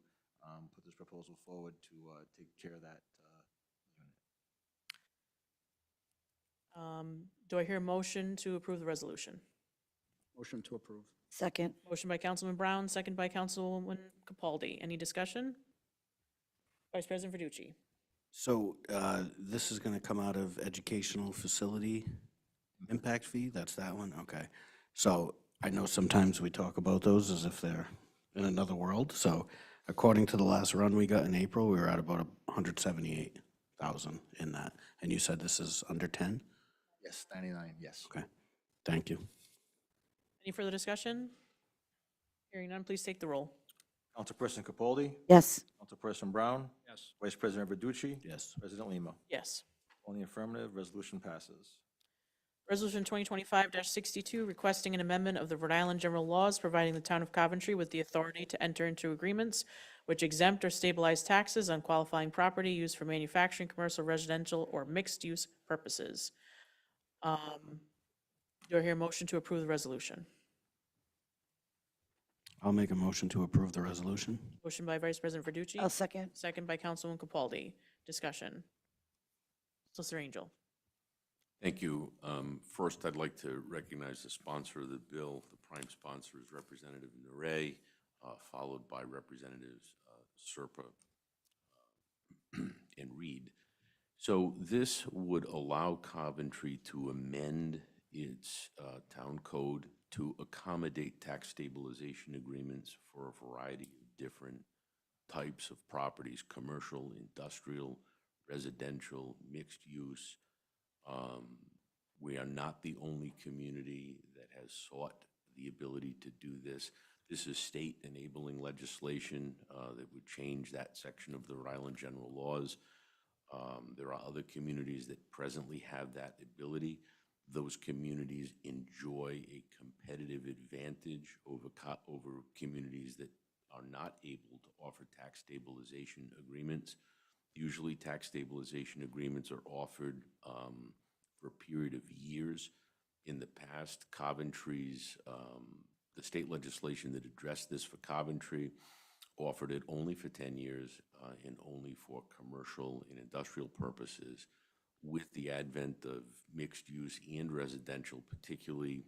put this proposal forward to take care of that unit. Do I hear a motion to approve the resolution? Motion to approve. Second. Motion by Councilman Brown, second by Councilwoman Capaldi. Any discussion? Vice President Verducci. So this is going to come out of educational facility impact fee? That's that one? Okay. So I know sometimes we talk about those as if they're in another world. So according to the last run we got in April, we were at about 178,000 in that. And you said this is under 10? Yes, 99, yes. Okay. Thank you. Any further discussion? Hearing none, please take the roll. Councilperson Capaldi? Yes. Councilperson Brown? Yes. Vice President Verducci? Yes. President Limo? Yes. On the affirmative, resolution passes. Resolution 2025-62, requesting an amendment of the Rhode Island General Laws, providing the town of Coventry with the authority to enter into agreements which exempt or stabilize taxes on qualifying property used for manufacturing, commercial, residential, or mixed-use purposes. Do I hear a motion to approve the resolution? I'll make a motion to approve the resolution. Motion by Vice President Verducci. I'll second. Second by Councilwoman Capaldi. Discussion. Solicitor Angel. Thank you. First, I'd like to recognize the sponsor of the bill. The prime sponsor is Representative Naray, followed by Representatives Serpa and Reed. So this would allow Coventry to amend its town code to accommodate tax stabilization agreements for a variety of different types of properties: commercial, industrial, residential, mixed use. We are not the only community that has sought the ability to do this. This is state enabling legislation that would change that section of the Rhode Island General Laws. There are other communities that presently have that ability. Those communities enjoy a competitive advantage over communities that are not able to offer tax stabilization agreements. Usually, tax stabilization agreements are offered for a period of years. In the past, Coventry's, the state legislation that addressed this for Coventry offered it only for 10 years and only for commercial and industrial purposes. With the advent of mixed use and residential, particularly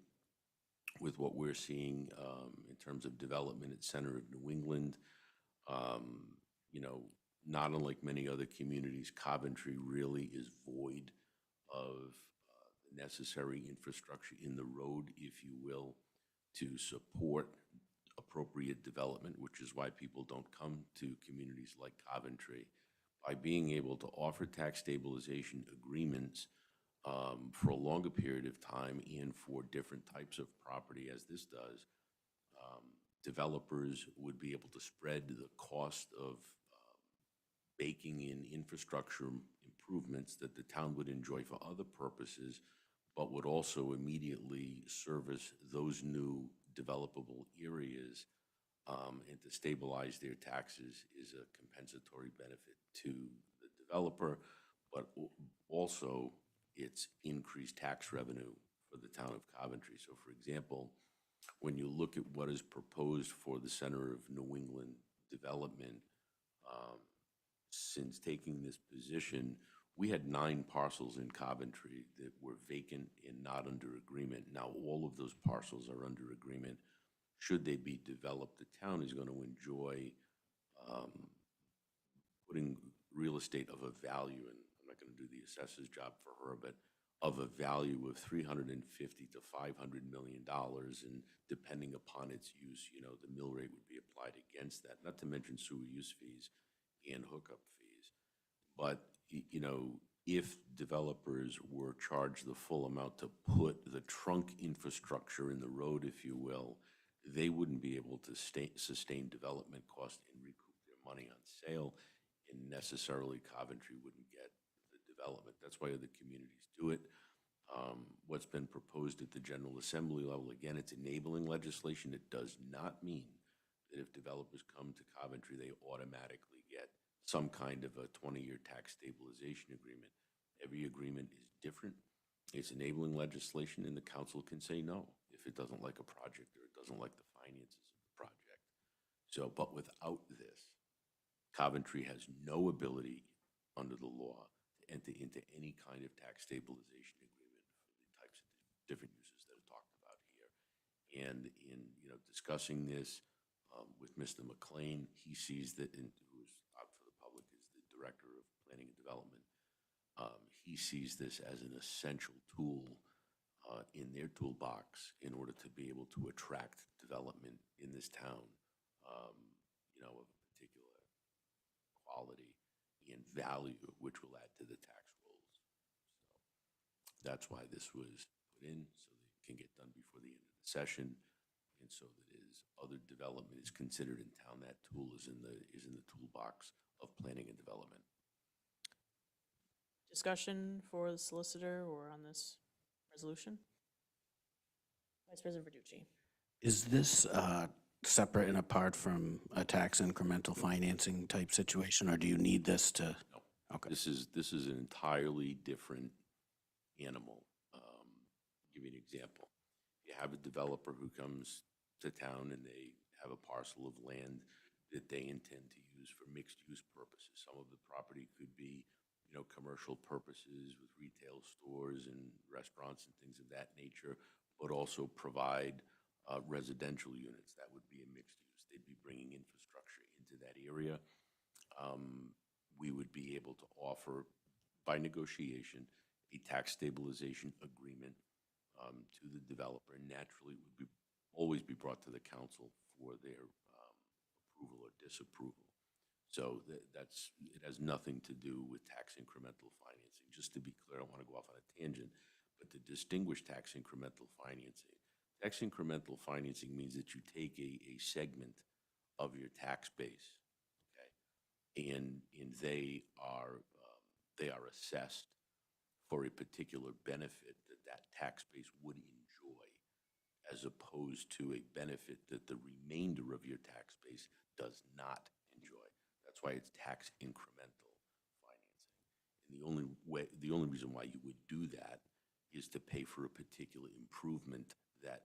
with what we're seeing in terms of development at center of New England, not unlike many other communities, Coventry really is void of necessary infrastructure in the road, if you will, to support appropriate development, which is why people don't come to communities like Coventry. By being able to offer tax stabilization agreements for a longer period of time and for different types of property, as this does, developers would be able to spread the cost of baking in infrastructure improvements that the town would enjoy for other purposes, but would also immediately service those new developable areas, and to stabilize their taxes is a compensatory benefit to the developer, but also it's increased tax revenue for the town of Coventry. So for example, when you look at what is proposed for the center of New England development, since taking this position, we had 9 parcels in Coventry that were vacant and not under agreement. Now, all of those parcels are under agreement. Should they be developed, the town is going to enjoy putting real estate of a value, and I'm not going to do the assessor's job for her, but of a value of $350 to $500 million, and depending upon its use, the mill rate would be applied against that, not to mention sewer use fees and hookup fees. But, if developers were charged the full amount to put the trunk infrastructure in the road, if you will, they wouldn't be able to sustain development costs and recoup their money on sale, and necessarily Coventry wouldn't get the development. That's why other communities do it. What's been proposed at the General Assembly level, again, it's enabling legislation. It does not mean that if developers come to Coventry, they automatically get some kind of a 20-year tax stabilization agreement. Every agreement is different. It's enabling legislation, and the council can say no if it doesn't like a project or it doesn't like the finances of the project. So, but without this, Coventry has no ability under the law to enter into any kind of tax stabilization agreement for the types of different uses that are talked about here. And in discussing this with Mr. McLean, he sees that, who is out for the public, is the Director of Planning and Development. He sees this as an essential tool in their toolbox in order to be able to attract development in this town, of a particular quality and value, which will add to the tax rolls. So that's why this was put in, so that it can get done before the end of the session, and so that as other development is considered in town, that tool is in the toolbox of planning and development. Discussion for the solicitor or on this resolution? Vice President Verducci. Is this separate and apart from a tax incremental financing type situation, or do you need this to? No. Okay. This is an entirely different animal. Give you an example. You have a developer who comes to town and they have a parcel of land that they intend to use for mixed-use purposes. Some of the property could be, commercial purposes with retail stores and restaurants and things of that nature, but also provide residential units. That would be a mixed use. They'd be bringing infrastructure into that area. We would be able to offer, by negotiation, a tax stabilization agreement to the developer, and naturally it would always be brought to the council for their approval or disapproval. So it has nothing to do with tax incremental financing. Just to be clear, I don't want to go off on a tangent, but to distinguish tax incremental financing means that you take a segment of your tax base, okay, and they are assessed for a particular benefit that tax base would enjoy, as opposed to a benefit that the remainder of your tax base does not enjoy. That's why it's tax incremental financing. And the only reason why you would do that is to pay for a particular improvement that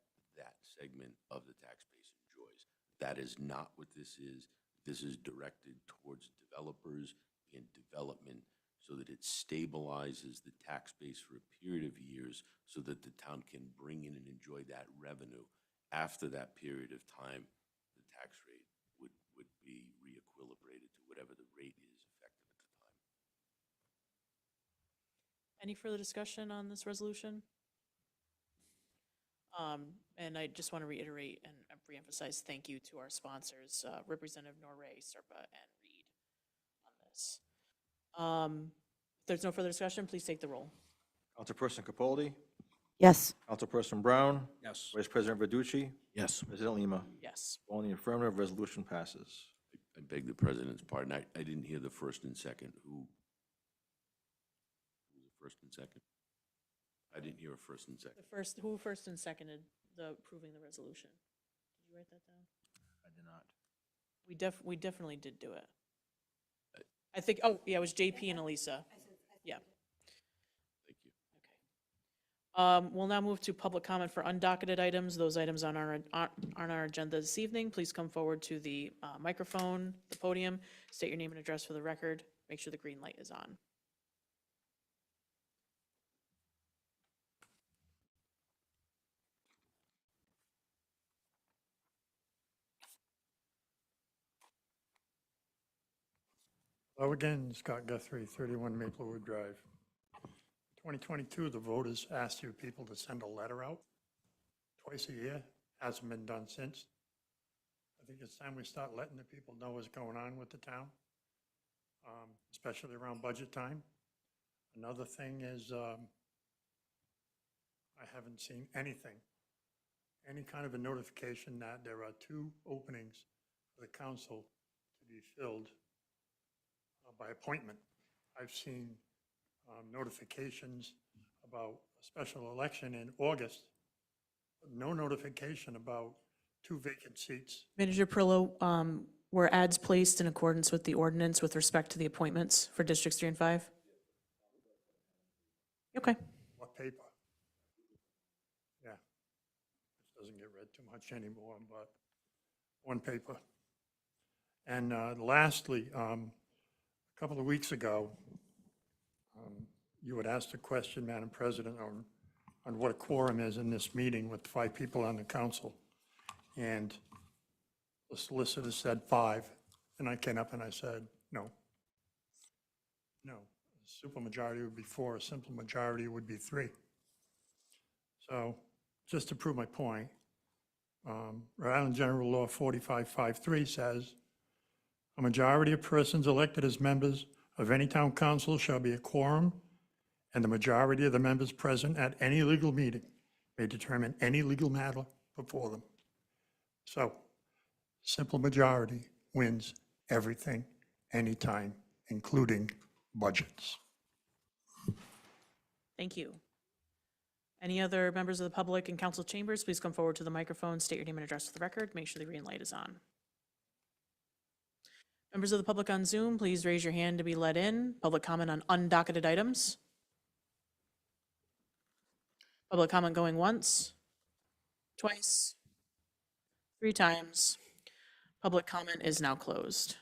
segment of the tax base enjoys. That is not what this is. This is directed towards developers and development so that it stabilizes the tax base for a period of years so that the town can bring in and enjoy that revenue. After that period of time, the tax rate would be re-equilibrated to whatever the rate is effective at the time. Any further discussion on this resolution? And I just want to reiterate and reemphasize thank you to our sponsors, Representative Norray, Serpa, and Reed on this. If there's no further discussion, please take the roll. Councilperson Capaldi, Yes. Councilperson Brown, Yes. Vice President Verducci, Yes. President Lima. Yes. All in the affirmative, resolution passes. I beg the president's pardon. I didn't hear the first and second. Who was the first and second? I didn't hear a first and second. Who first and seconded approving the resolution? Did you write that down? I did not. We definitely did do it. I think, oh, yeah, it was JP and Elisa. Yeah. Thank you. Okay. We'll now move to public comment for undocketed items. Those items on our agenda this evening, please come forward to the microphone, the podium, state your name and address for the record. Make sure the green light is on. Hello again, Scott Guthrie, 31 Maplewood Drive. 2022, the voters asked you people to send a letter out twice a year. Hasn't been done since. I think it's time we start letting the people know what's going on with the town, especially around budget time. Another thing is, I haven't seen anything, any kind of a notification that there are 2 openings for the council to be filled by appointment. I've seen notifications about a special election in August, but no notification about 2 vacant seats. Manager Perillo, were ads placed in accordance with the ordinance with respect to the appointments for Districts 3 and 5? Okay. What paper? Yeah. Which doesn't get read too much anymore, but one paper. And lastly, a couple of weeks ago, you had asked a question, Madam President, on what a quorum is in this meeting with 5 people on the council. And the solicitor said 5, and I came up and I said, no. No, a supermajority would be 4, a simple majority would be 3. So, just to prove my point, Rhode Island General Law 4553 says, a majority of persons elected as members of any town council shall be a quorum, and the majority of the members present at any legal meeting may determine any legal matter before them. So, simple majority wins everything, anytime, including budgets. Thank you. Any other members of the public in council chambers, please come forward to the microphone, state your name and address for the record, make sure the green light is on. Members of the public on Zoom, please raise your hand to be let in. Public comment on undocketed items. Public comment going once, twice, 3 times. Public comment is now closed.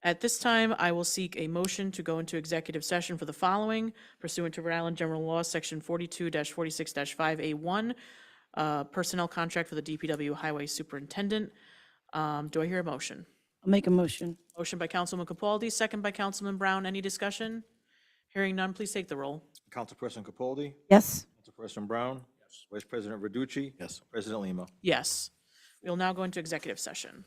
At this time, I will seek a motion to go into executive session for the following pursuant to Rhode Island General Law, Section 42-46-5A1, personnel contract for the DPW Highway Superintendent. Do I hear a motion? I'll make a motion. Motion by Councilman Capaldi, second by Councilman Brown. Any discussion? Hearing none, please take the roll. Councilperson Capaldi? Yes. Councilperson Brown? Yes. Vice President Verducci? Yes. President Lima? Yes. We'll now go into executive session.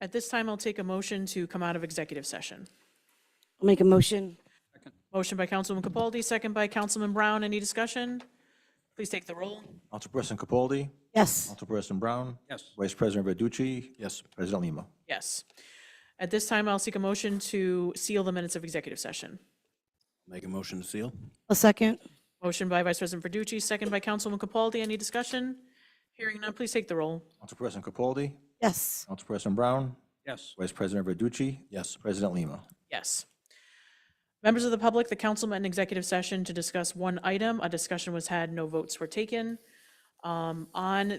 At this time, I'll take a motion to come out of executive session. I'll make a motion. Motion by Councilwoman Capaldi, second by Councilman Brown. Any discussion? Please take the roll. Councilperson Capaldi? Yes. Councilperson Brown? Yes. Vice President Verducci? Yes. President Lima? Yes. At this time, I'll seek a motion to seal the minutes of executive session. Make a motion to seal? A second. Motion by Vice President Verducci, second by Councilwoman Capaldi. Any discussion? Hearing none, please take the roll. Councilperson Capaldi? Yes. Councilperson Brown? Yes. Vice President Verducci? Yes. President Lima? Yes. Members of the public, the council met in executive session to discuss one item. A discussion was had, no votes were taken. On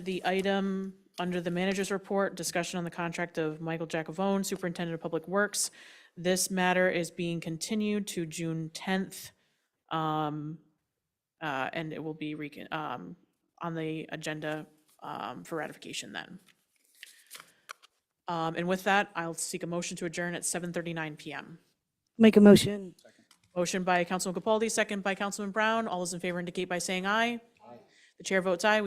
the item under the manager's report, discussion on the contract of Michael Jacovone, Superintendent of Public Works. This matter is being continued to June 10th. And it will be on the agenda for ratification then. And with that, I'll seek a motion to adjourn at 7:39 PM. Make a motion. Motion by Councilman Capaldi, second by Councilman Brown. All those in favor indicate by saying aye. The chair votes aye.